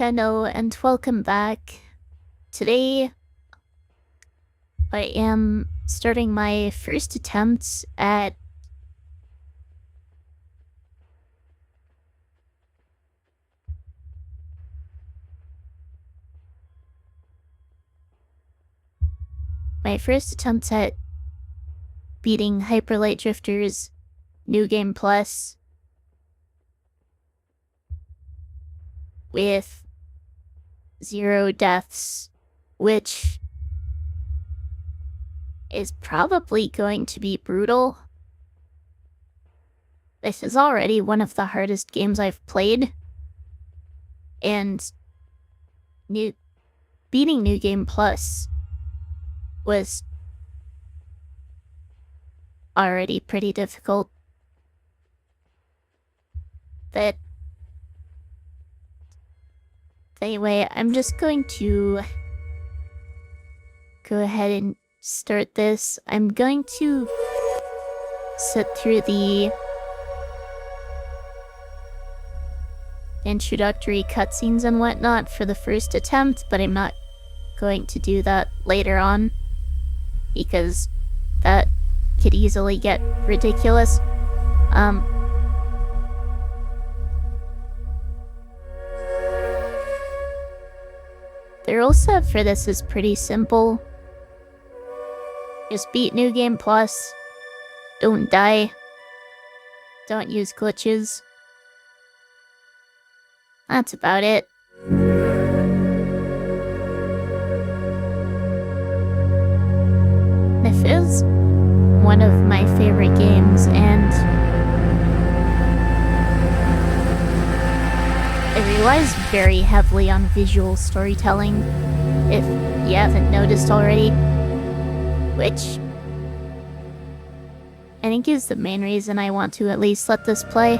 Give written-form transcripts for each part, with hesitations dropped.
Hello and welcome back. Today I am starting my first attempt at beating Hyperlight Drifter's New Game Plus with 0 deaths, which is probably going to be brutal. This is already one of the hardest games I've played, and beating New Game Plus was already pretty difficult. But anyway, I'm just going to go ahead and start this. I'm going to sit through the introductory cutscenes and whatnot for the first attempt, but I'm not going to do that later on because that could easily get ridiculous. The rule set for this is pretty simple. Just beat New Game Plus. Don't die. Don't use glitches. That's about it. This is one of my favorite games, and it relies very heavily on visual storytelling, if you haven't noticed already, which I think is the main reason I want to at least let this play.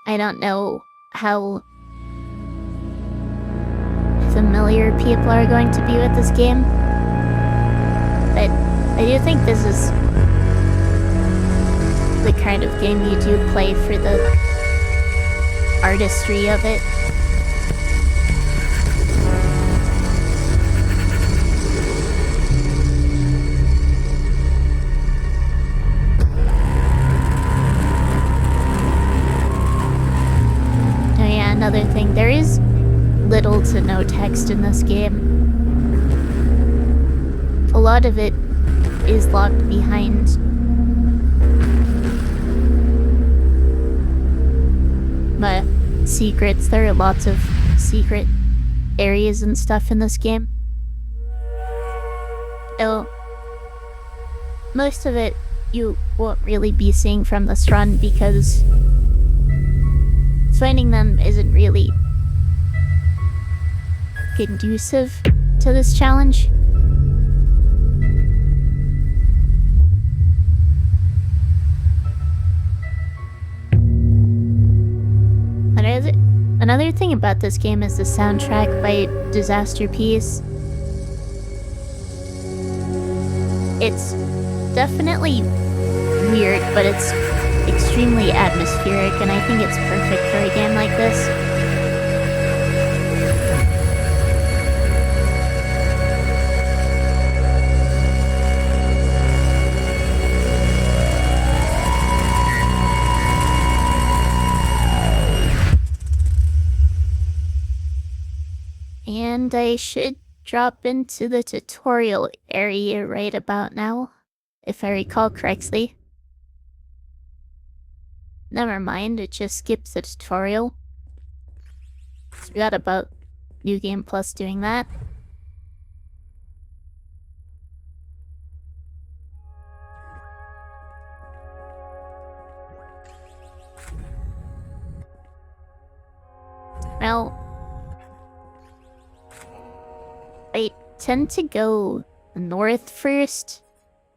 I don't know how familiar people are going to be with this game, but I do think this is the kind of game you do play for the artistry of it. Another thing, there is little to no text in this game. A lot of it is locked behind secrets. There are lots of secret areas and stuff in this game. Though most of it you won't really be seeing from this run because finding them isn't really conducive to this challenge. Another thing about this game is the soundtrack by Disaster Piece. It's definitely weird, but it's extremely atmospheric, and I think it's perfect for a game like this. And I should drop into the tutorial area right about now, if I recall correctly. Never mind, it just skips the tutorial. Forgot about New Game Plus doing that. Well, I tend to go north first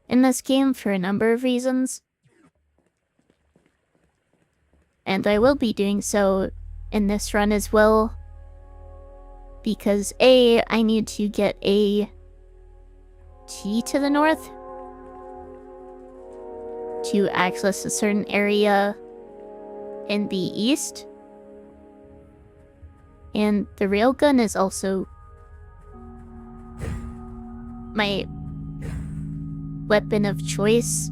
in this game for a number of reasons. And I will be doing so in this run as well, because A, I need to get a T to the north, to access a certain area in the east. And the railgun is also my weapon of choice.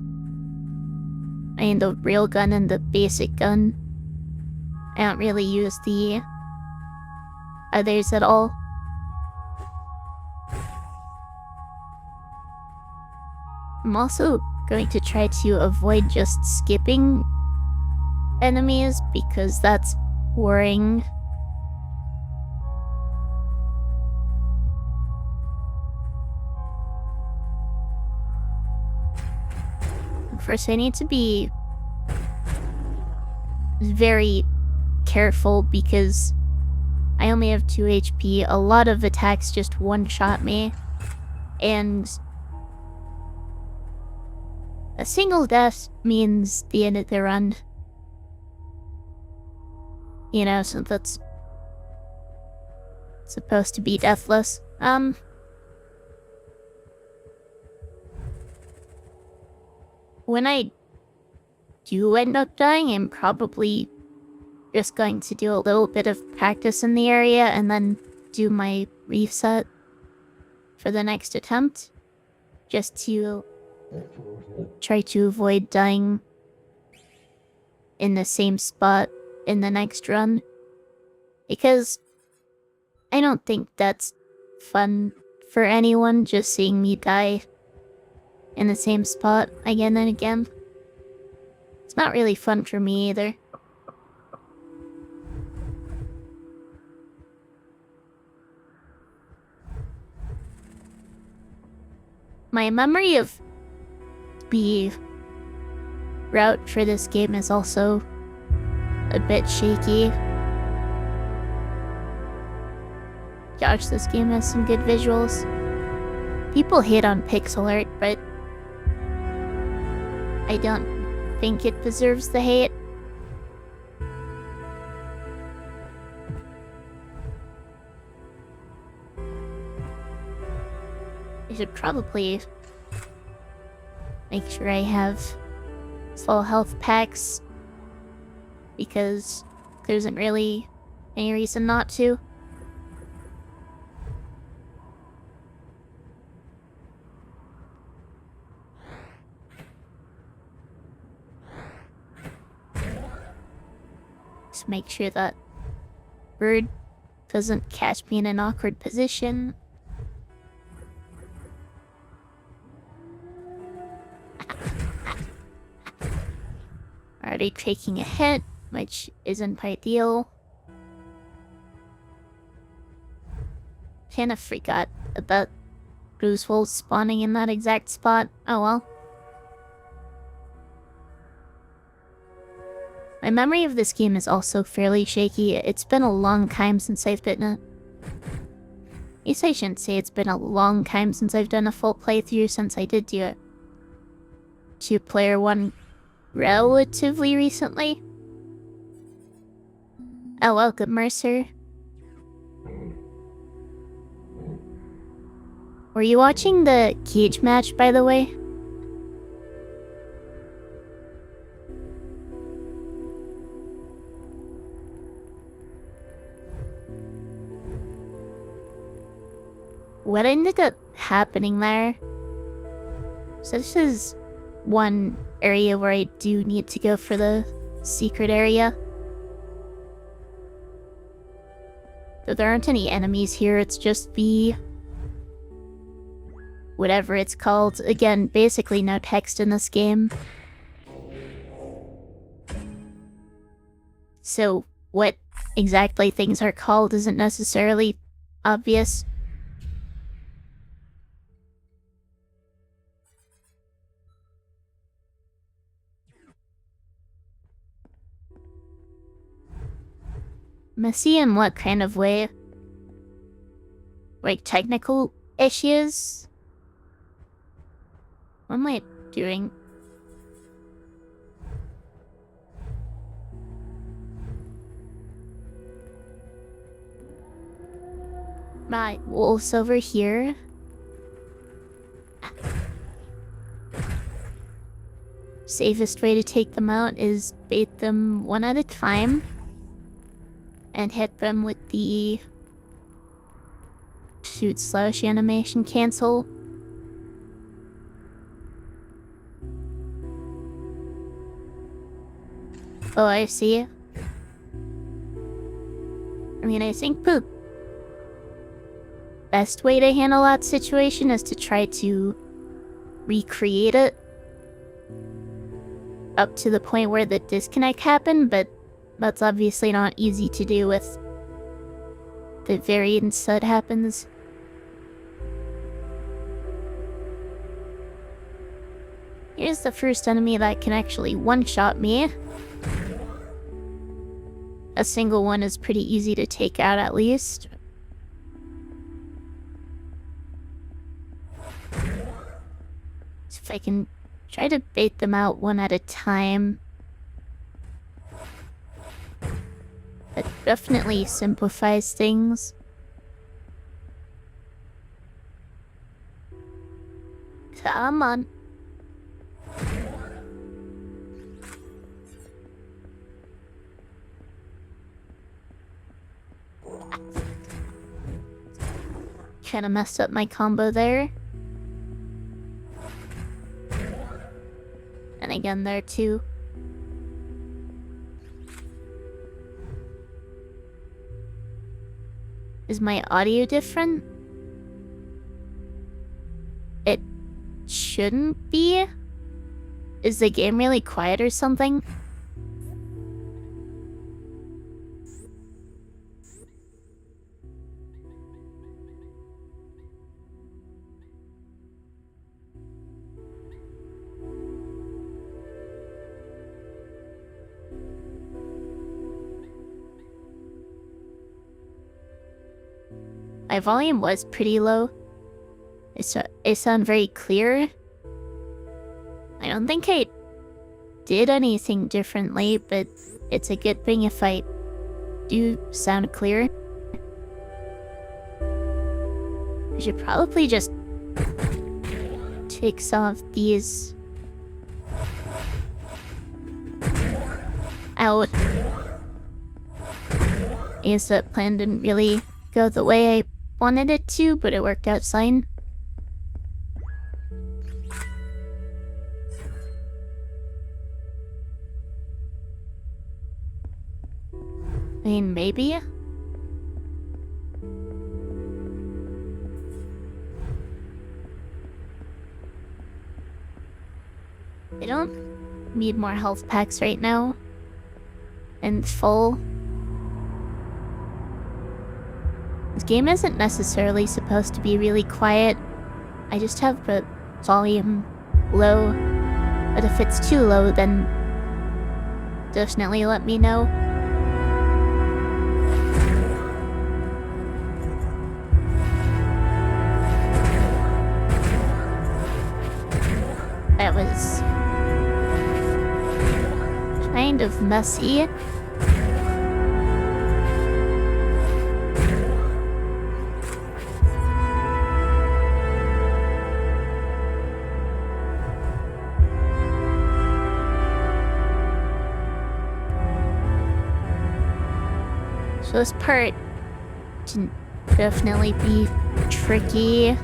I mean, the railgun and the basic gun. I don't really use the others at all. I'm also going to try to avoid just skipping enemies because that's boring. First, I need to be very careful because I only have 2 HP. A lot of attacks just one-shot me. And a single death means the end of the run. You know, so that's supposed to be deathless. When I do end up dying, I'm probably just going to do a little bit of practice in the area and then do my reset for the next attempt. Just to try to avoid dying in the same spot in the next run. Because I don't think that's fun for anyone, just seeing me die in the same spot again and again. It's not really fun for me either. My memory of the route for this game is also a bit shaky. Gosh, this game has some good visuals. People hate on pixel art, but I don't think it deserves the hate. I should probably make sure I have full health packs, because there isn't really any reason not to. Just make sure that bird doesn't catch me in an awkward position. Already taking a hit, which isn't ideal. Kinda forgot about Bruce Wolf spawning in that exact spot. Oh well. My memory of this game is also fairly shaky. It's been a long time since I've been I guess I shouldn't say it's been a long time since I've done a full playthrough, since I did do a 2-player one relatively recently. Oh, welcome, Mercer. Were you watching the cage match, by the way? What ended up happening there? So this is one area where I do need to go for the secret area. Though there aren't any enemies here, it's just the whatever it's called. Again, basically no text in this game. So what exactly things are called isn't necessarily obvious. Messy in what kind of way? Like technical issues? What am I doing? My wolf's over here. safest way to take them out is bait them one at a time and hit them with the shoot/slash animation cancel. Oh, I see. I mean, I think the best way to handle that situation is to try to recreate it up to the point where the disconnect happened, but that's obviously not easy to do with the variance that happens. Here's the first enemy that can actually one-shot me. A single one is pretty easy to take out, at least. So if I can try to bait them out one at a time. That definitely simplifies things. Come on. Kinda messed up my combo there. And again there too. Is my audio different? It shouldn't be. Is the game really quiet or something? My volume was pretty low. It sounded very clear. I don't think I did anything differently, but it's a good thing if I do sound clear. I should probably just take some of these out. I guess that plan didn't really go the way I wanted it to, but it worked out fine. I mean, maybe? I don't need more health packs right now. And full. This game isn't necessarily supposed to be really quiet. I just have the volume low. But if it's too low, then definitely let me know. That was kind of messy. So this part can definitely be tricky.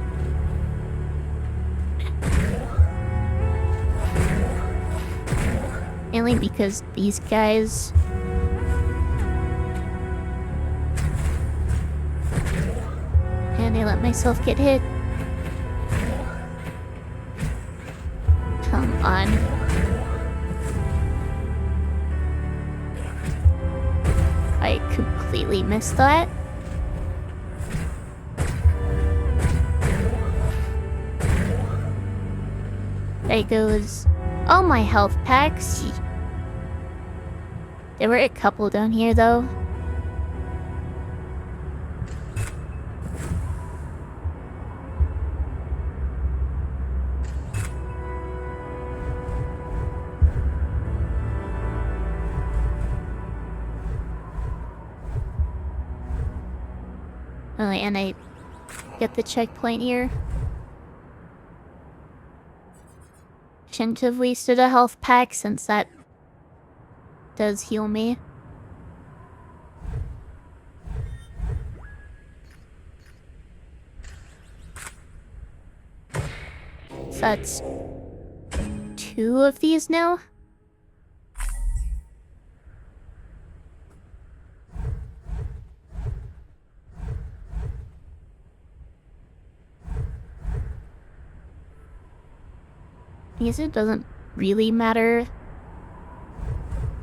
Mainly because these guys and I let myself get hit. Come on. I completely missed that. There goes all my health packs. There were a couple down here though. Oh, and I get the checkpoint here. shouldn't have wasted a health pack since that does heal me. So that's 2 of these now. I guess it doesn't really matter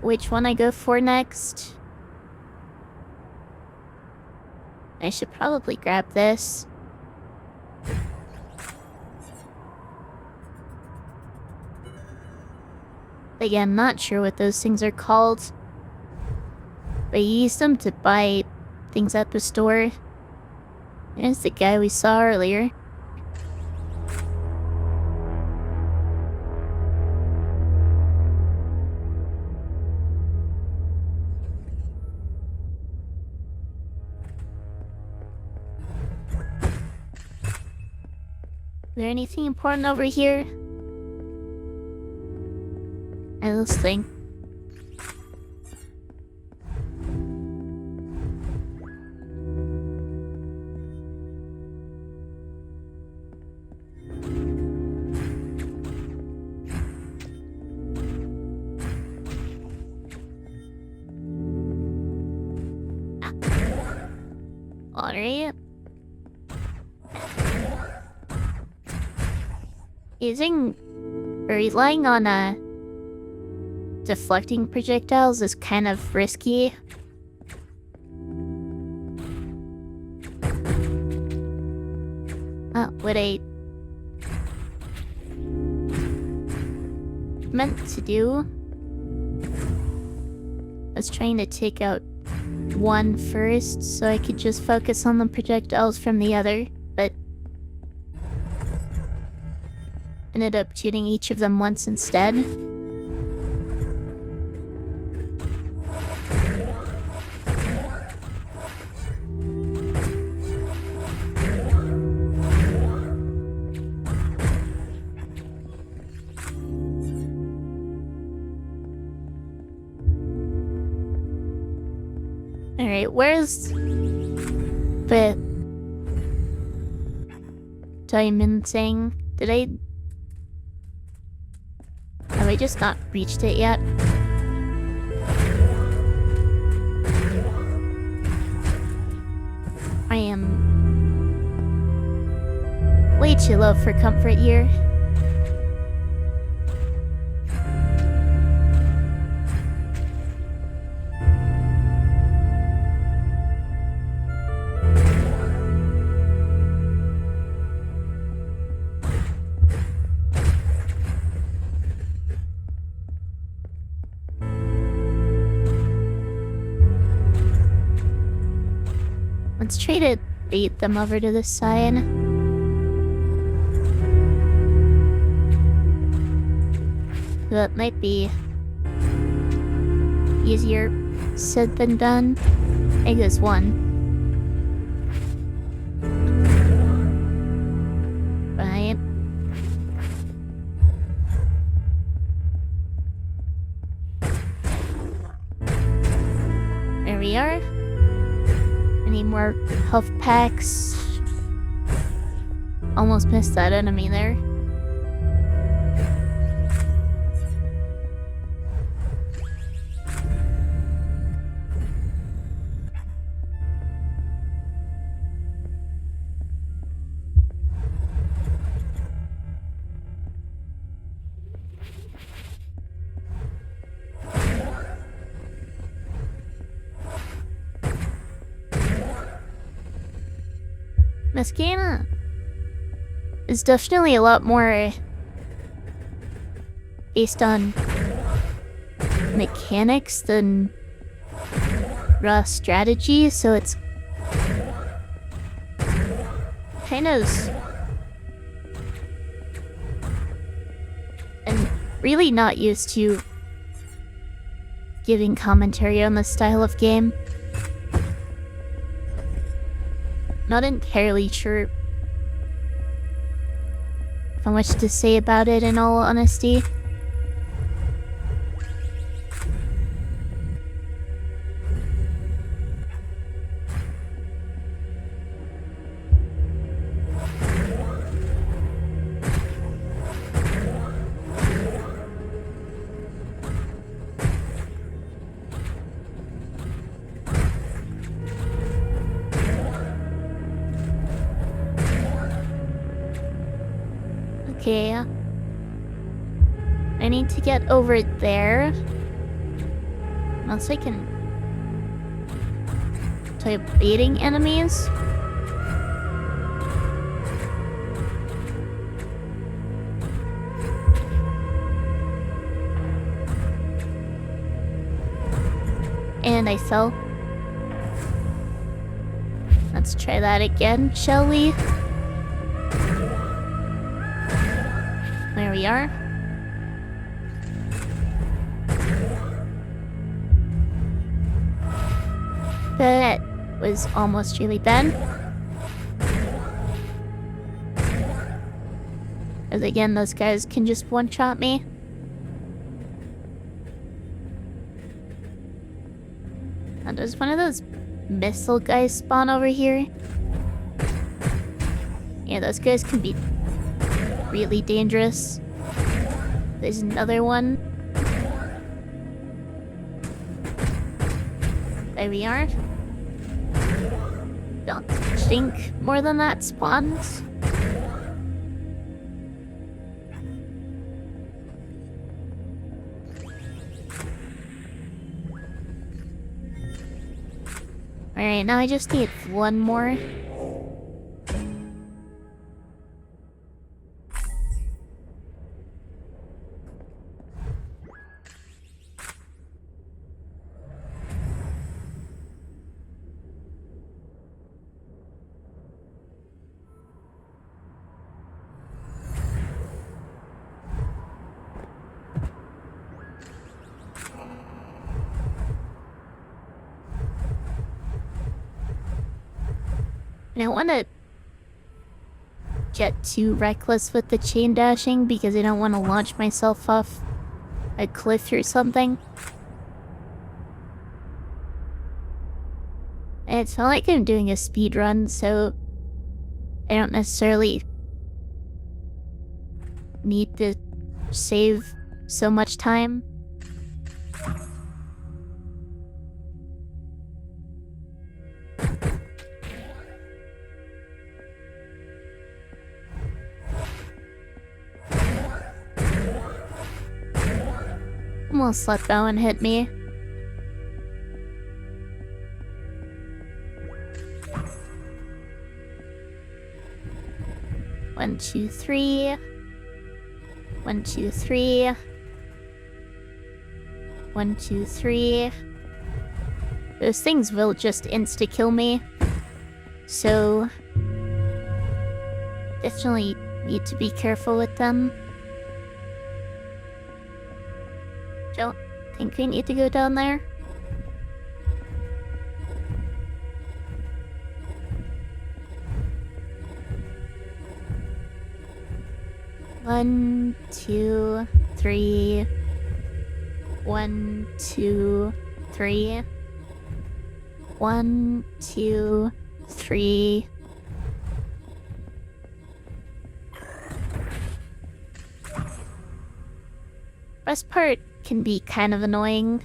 which one I go for next. I should probably grab this. Again, not sure what those things are called. But I used them to buy things at the store. There's the guy we saw earlier. Is there anything important over here? This thing. Alright. Relying on deflecting projectiles is kind of risky. What I meant to do was trying to take out one first so I could just focus on the projectiles from the other, but ended up shooting each of them once instead. Alright, where's the diamond thing? Have I just not reached it yet? I am way too low for comfort here. Let's try to bait them over to this side. That might be easier said than done. I think there's one. Right. There we are. Any more health packs? Almost missed that enemy there. This game is definitely a lot more based on mechanics than raw strategy, so it's kind of and really not used to giving commentary on this style of game. Not entirely sure so much to say about it in all honesty. Okay. I need to get over there. Unless I can try baiting enemies. And I fell. Let's try that again, shall we? There we are. That was almost really bad. As again, those guys can just one-shot me. And there's one of those missile guys spawn over here. Yeah, those guys can be really dangerous. There's another one. There we are. Don't think more than that spawns. Alright, now I just need one more. I don't want to get too reckless with the chain dashing because I don't want to launch myself off a cliff or something. And it's not like I'm doing a speed run, so I don't necessarily need to save so much time. Almost let that one hit me. One, two, three. 1, 2, 3. 1, 2, 3. Those things will just insta-kill me. So definitely need to be careful with them. Don't think we need to go down there. One, 2, 3. 1, 2, 3. 1, 2, 3. Best part can be kind of annoying.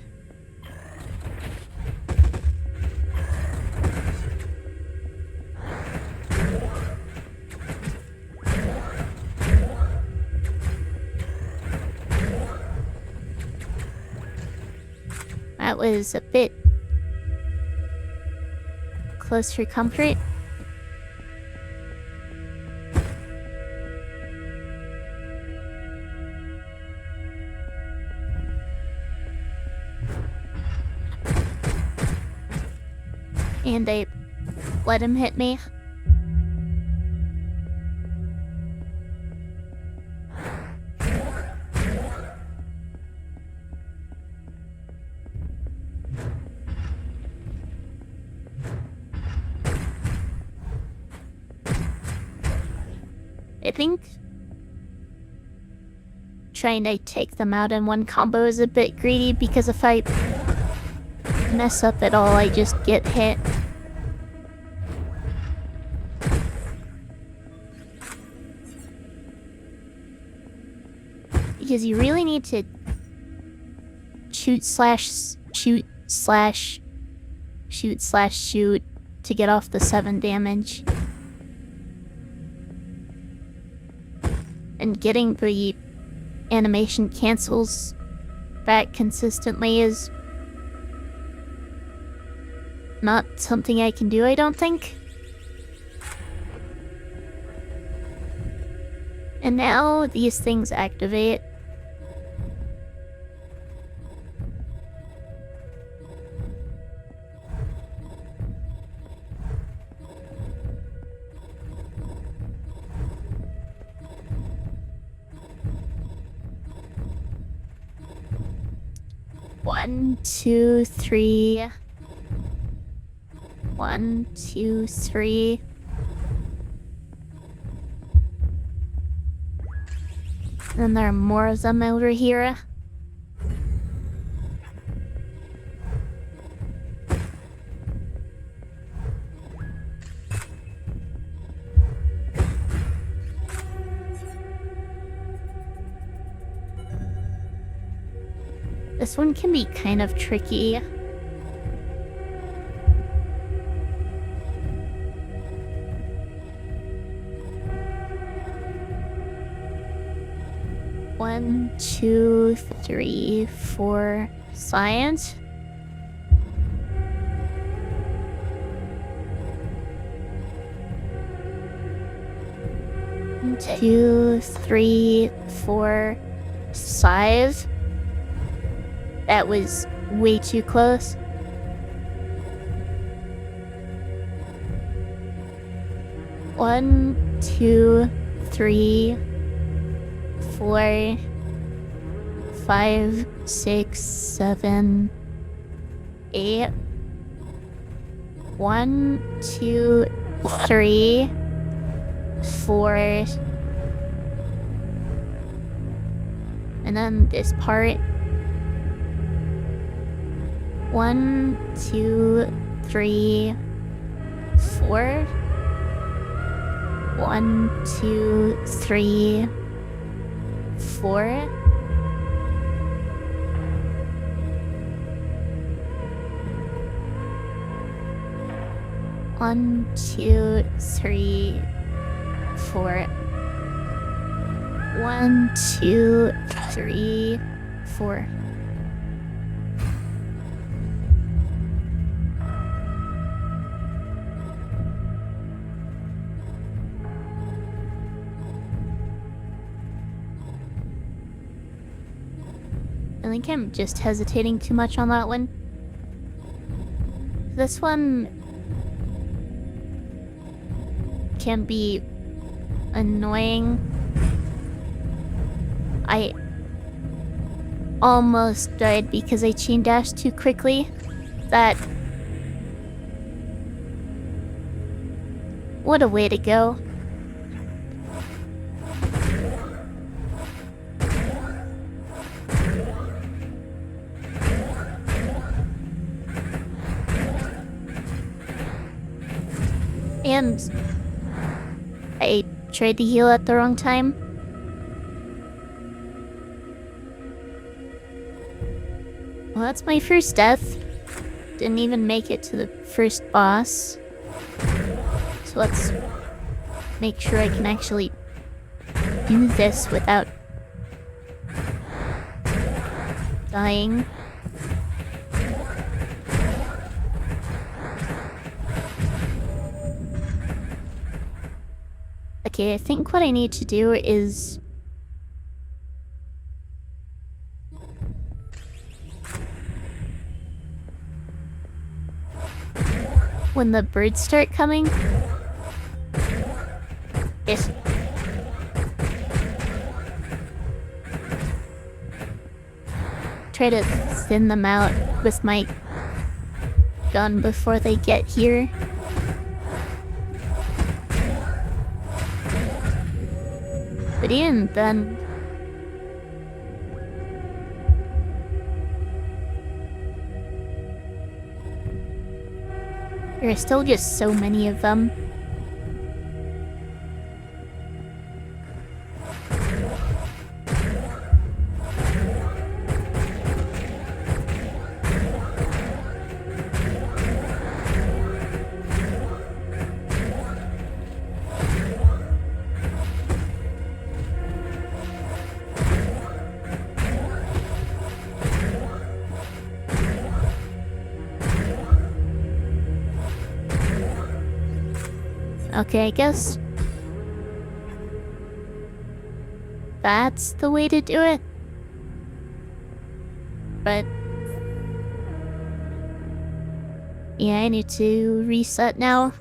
That was a bit close for comfort. And I let him hit me. I think trying to take them out in one combo is a bit greedy, because if I mess up at all, I just get hit. Because you really need to shoot to get off the 7 damage. And getting the animation cancels back consistently is not something I can do, I don't think. And now these things activate. One, two, three. 1, 2, 3. And there are more of them over here. This one can be kind of tricky. One, two, three, 4. Science. One, 2, 3, 4, 5. That was way too close. One, 2, 3, 4, 5, 6, 7, 8. 1, 2, 3, 4. And then this part. 1, 2, 3, 4. 1, 2, 3, 4. One, 2, 3, 4. 1, 2, 3, 4. I think I'm just hesitating too much on that one. This one can be annoying. I almost died because I chain dashed too quickly. That... What a way to go. And I tried to heal at the wrong time. Well, that's my first death. Didn't even make it to the first boss. So let's make sure I can actually do this without dying. Okay, I think what I need to do is... when the birds start coming... Yes. Try to thin them out with my gun before they get here. But even then, There are still just so many of them. Okay, I guess that's the way to do it. But yeah, I need to reset now.